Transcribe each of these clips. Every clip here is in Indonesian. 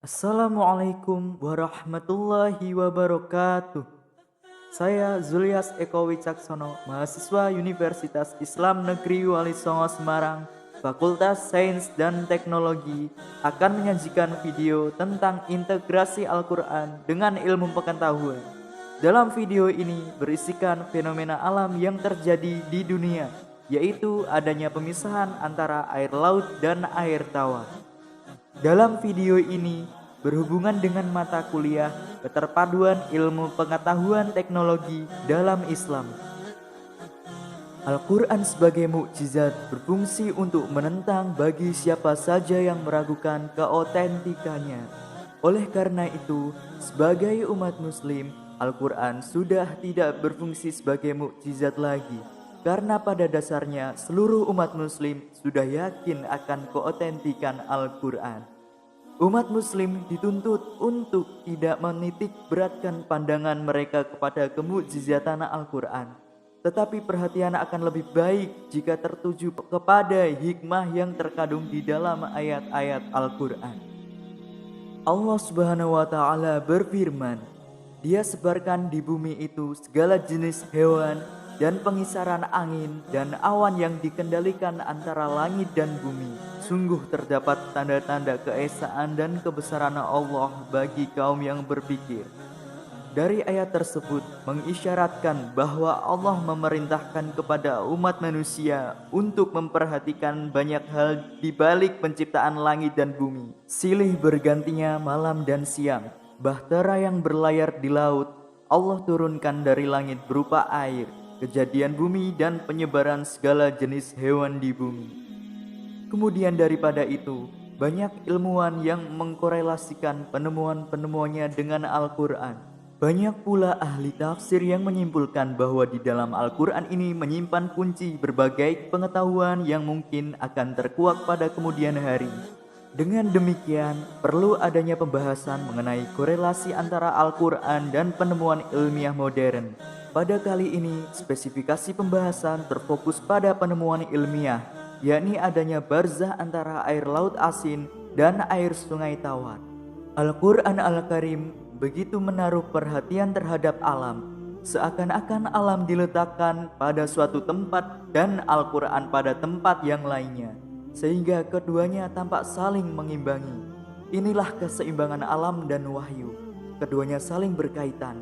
Assalamualaikum warahmatullahi wabarakatuh. Saya Zulias Eko Wicaksono, mahasiswa Universitas Islam Negeri Wali Songo Semarang, Fakultas Sains dan Teknologi, akan menyajikan video tentang integrasi Al-Quran dengan ilmu pengetahuan. Dalam video ini berisikan fenomena alam yang terjadi di dunia, yaitu adanya pemisahan antara air laut dan air tawar. Dalam video ini berhubungan dengan mata kuliah keterpaduan ilmu pengetahuan teknologi dalam Islam. Al-Quran sebagai mukjizat berfungsi untuk menentang bagi siapa saja yang meragukan keotentikannya. Oleh karena itu, sebagai umat muslim, Al-Quran sudah tidak berfungsi sebagai mukjizat lagi. Karena pada dasarnya seluruh umat muslim sudah yakin akan keotentikan Al-Quran. Umat muslim dituntut untuk tidak menitik beratkan pandangan mereka kepada kemukjizatan Al-Quran. Tetapi perhatian akan lebih baik jika tertuju kepada hikmah yang terkandung di dalam ayat-ayat Al-Quran. Allah Subhanahu wa Ta'ala berfirman, Dia sebarkan di bumi itu segala jenis hewan dan pengisaran angin dan awan yang dikendalikan antara langit dan bumi. Sungguh terdapat tanda-tanda keesaan dan kebesaran Allah bagi kaum yang berpikir. Dari ayat tersebut mengisyaratkan bahwa Allah memerintahkan kepada umat manusia untuk memperhatikan banyak hal di balik penciptaan langit dan bumi. Silih bergantinya malam dan siang, bahtera yang berlayar di laut, Allah turunkan dari langit berupa air, kejadian bumi dan penyebaran segala jenis hewan di bumi. Kemudian daripada itu, banyak ilmuwan yang mengkorelasikan penemuan-penemuannya dengan Al-Quran. Banyak pula ahli tafsir yang menyimpulkan bahwa di dalam Al-Quran ini menyimpan kunci berbagai pengetahuan yang mungkin akan terkuak pada kemudian hari. Dengan demikian, perlu adanya pembahasan mengenai korelasi antara Al-Quran dan penemuan ilmiah modern. Pada kali ini, spesifikasi pembahasan terfokus pada penemuan ilmiah, yakni adanya barzah antara air laut asin dan air sungai tawar. Al-Quran Al-Karim begitu menaruh perhatian terhadap alam, seakan-akan alam diletakkan pada suatu tempat dan Al-Quran pada tempat yang lainnya, sehingga keduanya tampak saling mengimbangi. Inilah keseimbangan alam dan wahyu, keduanya saling berkaitan.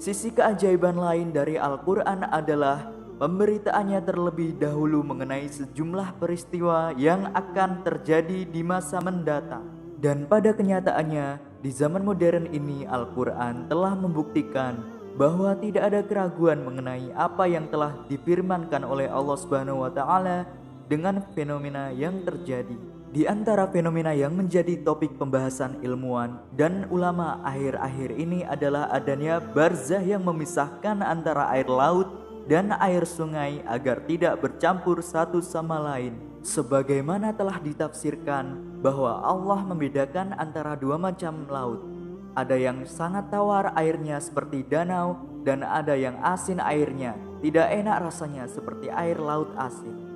Sisi keajaiban lain dari Al-Quran adalah pemberitaannya terlebih dahulu mengenai sejumlah peristiwa yang akan terjadi di masa mendatang. Dan pada kenyataannya, di zaman modern ini Al-Quran telah membuktikan bahwa tidak ada keraguan mengenai apa yang telah difirmankan oleh Allah Subhanahu wa Ta'ala dengan fenomena yang terjadi. Di antara fenomena yang menjadi topik pembahasan ilmuwan dan ulama akhir-akhir ini adalah adanya barzah yang memisahkan antara air laut dan air sungai agar tidak bercampur satu sama lain. Sebagaimana telah ditafsirkan bahwa Allah membedakan antara dua macam laut. Ada yang sangat tawar airnya seperti danau dan ada yang asin airnya, tidak enak rasanya seperti air laut asin.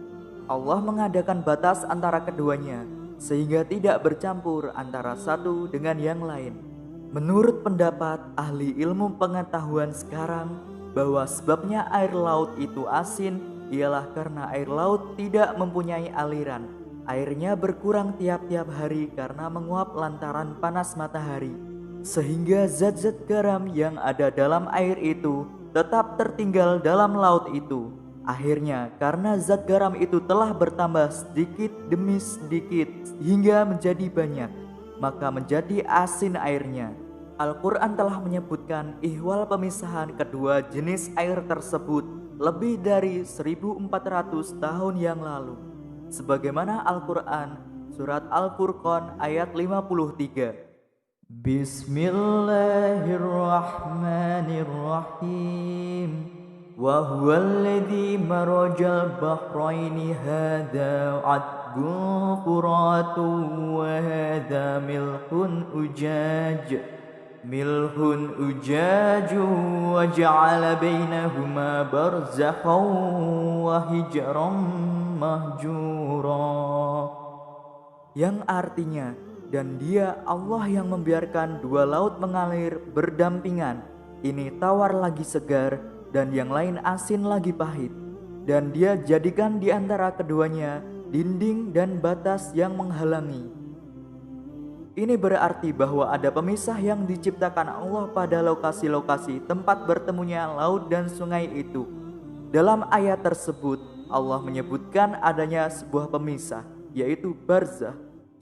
Allah mengadakan batas antara keduanya sehingga tidak bercampur antara satu dengan yang lain. Menurut pendapat ahli ilmu pengetahuan sekarang bahwa sebabnya air laut itu asin ialah karena air laut tidak mempunyai aliran. Airnya berkurang tiap-tiap hari karena menguap lantaran panas matahari, sehingga zat-zat garam yang ada dalam air itu tetap tertinggal dalam laut itu. Akhirnya karena zat garam itu telah bertambah sedikit demi sedikit hingga menjadi banyak, maka menjadi asin airnya. Al-Quran telah menyebutkan ihwal pemisahan kedua jenis air tersebut lebih dari 1400 tahun yang lalu. Sebagaimana Al-Quran surat Al-Furqan ayat 53. Bismillahirrahmanirrahim. Wa huwallazi marajal bahraini hadza 'adbun furatun wa hadza milhun ujaju wa ja'ala bainahuma barzakhan wa hijran mahjura. Yang artinya, Dan Dia Allah yang membiarkan dua laut mengalir berdampingan. Ini tawar lagi segar dan yang lain asin lagi pahit. Dan Dia jadikan di antara keduanya dinding dan batas yang menghalangi. Ini berarti bahwa ada pemisah yang diciptakan Allah pada lokasi-lokasi tempat bertemunya laut dan sungai itu. Dalam ayat tersebut, Allah menyebutkan adanya sebuah pemisah, yaitu barzah.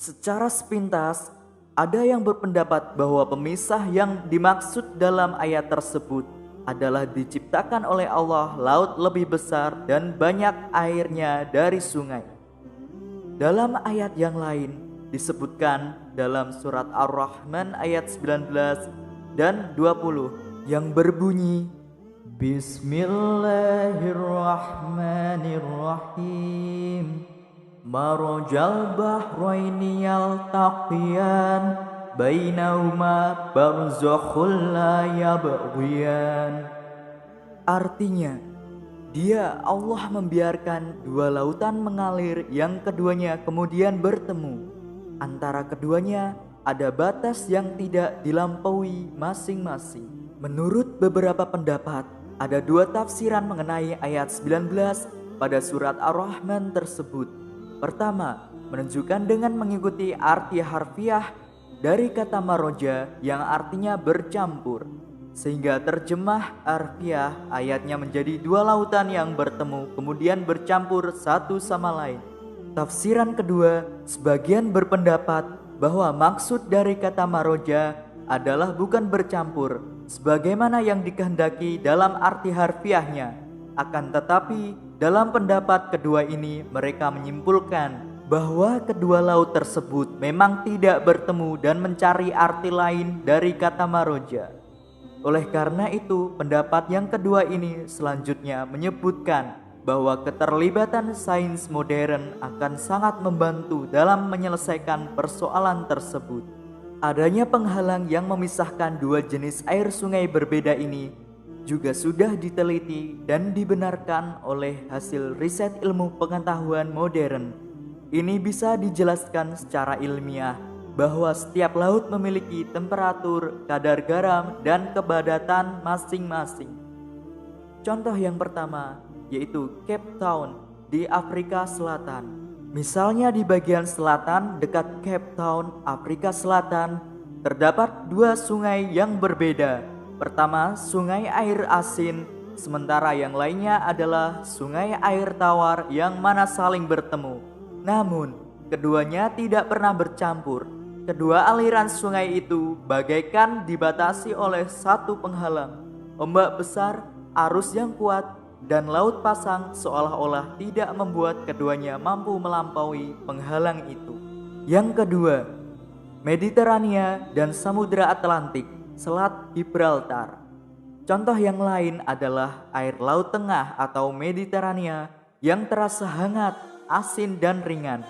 Secara sepintas, ada yang berpendapat bahwa pemisah yang dimaksud dalam ayat tersebut adalah diciptakan oleh Allah laut lebih besar dan banyak airnya dari sungai. Dalam ayat yang lain disebutkan dalam surat Ar-Rahman ayat 19 dan 20 yang berbunyi Bismillahirrahmanirrahim. Marajal bahraini yaltaqiyan bainahuma barzakhul la yabghiyan. Artinya, Dia Allah membiarkan dua lautan mengalir yang keduanya kemudian bertemu. Antara keduanya ada batas yang tidak dilampaui masing-masing. Menurut beberapa pendapat, ada dua tafsiran mengenai ayat 19 pada surat Ar-Rahman tersebut. Pertama, menunjukkan dengan mengikuti arti harfiah dari kata maroja yang artinya bercampur, sehingga terjemah harfiah ayatnya menjadi dua lautan yang bertemu kemudian bercampur satu sama lain. Tafsiran kedua, sebagian berpendapat bahwa maksud dari kata maroja adalah bukan bercampur sebagaimana yang dikehendaki dalam arti harfiahnya. Akan tetapi dalam pendapat kedua ini mereka menyimpulkan bahwa kedua laut tersebut memang tidak bertemu dan mencari arti lain dari kata maroja. Oleh karena itu, pendapat yang kedua ini selanjutnya menyebutkan bahwa keterlibatan sains modern akan sangat membantu dalam menyelesaikan persoalan tersebut. Adanya penghalang yang memisahkan dua jenis air sungai berbeda ini juga sudah diteliti dan dibenarkan oleh hasil riset ilmu pengetahuan modern. Ini bisa dijelaskan secara ilmiah bahwa setiap laut memiliki temperatur, kadar garam, dan kepadatan masing-masing. Contoh yang pertama yaitu Cape Town di Afrika Selatan. Misalnya di bagian selatan dekat Cape Town, Afrika Selatan, terdapat dua sungai yang berbeda. Pertama, sungai air asin, sementara yang lainnya adalah sungai air tawar yang mana saling bertemu. Namun, keduanya tidak pernah bercampur. Kedua aliran sungai itu bagaikan dibatasi oleh satu penghalang. Ombak besar, arus yang kuat, dan laut pasang seolah-olah tidak membuat keduanya mampu melampaui penghalang itu. Yang kedua, Mediterania dan Samudra Atlantik, Selat Gibraltar. Contoh yang lain adalah air Laut Tengah atau Mediterania yang terasa hangat, asin, dan ringan.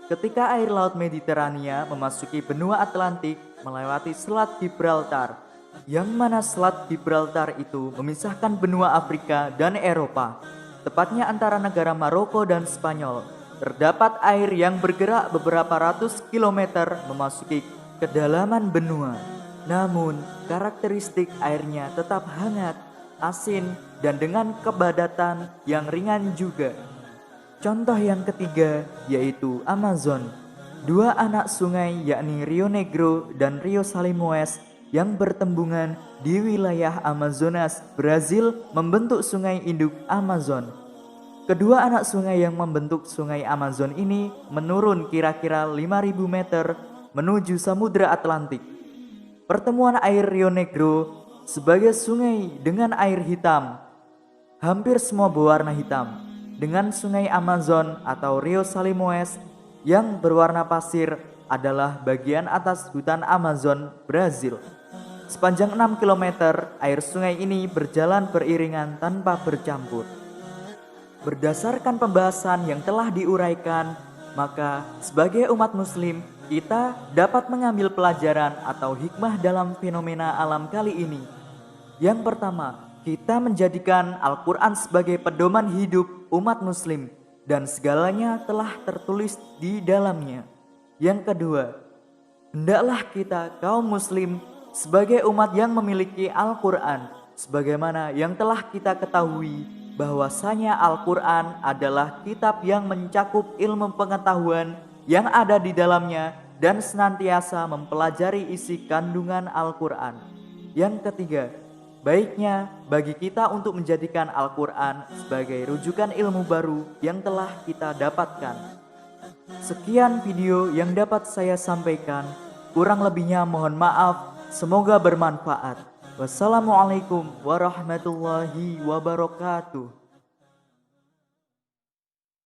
Ketika air Laut Mediterania memasuki benua Atlantik melewati Selat Gibraltar, yang mana Selat Gibraltar itu memisahkan benua Afrika dan Eropa, tepatnya antara negara Maroko dan Spanyol. Terdapat air yang bergerak beberapa ratus kilometer memasuki kedalaman benua. Namun, karakteristik airnya tetap hangat, asin, dan dengan kepadatan yang ringan juga. Contoh yang ketiga yaitu Amazon. Dua anak sungai yakni Rio Negro dan Rio Solimões yang bertembungan di wilayah Amazonas, Brazil membentuk sungai induk Amazon. Kedua anak sungai yang membentuk sungai Amazon ini menurun kira-kira 5.000 meter menuju Samudra Atlantik. Pertemuan air Rio Negro sebagai sungai dengan air hitam, hampir semua berwarna hitam, dengan sungai Amazon atau Rio Solimões yang berwarna pasir adalah bagian atas hutan Amazon, Brazil. Sepanjang 6 km, air sungai ini berjalan beriringan tanpa bercampur. Berdasarkan pembahasan yang telah diuraikan, maka sebagai umat muslim, kita dapat mengambil pelajaran atau hikmah dalam fenomena alam kali ini. Yang pertama, kita menjadikan Al-Quran sebagai pedoman hidup umat muslim dan segalanya telah tertulis di dalamnya. Yang kedua, Hendaklah kita kaum muslim sebagai umat yang memiliki Al-Quran, sebagaimana yang telah kita ketahui bahwasanya Al-Quran adalah kitab yang mencakup ilmu pengetahuan yang ada di dalamnya dan senantiasa mempelajari isi kandungan Al-Quran. Yang ketiga, baiknya bagi kita untuk menjadikan Al-Quran sebagai rujukan ilmu baru yang telah kita dapatkan. Sekian video yang dapat saya sampaikan. Kurang lebihnya mohon maaf. Semoga bermanfaat. Wassalamualaikum warahmatullahi wabarakatuh.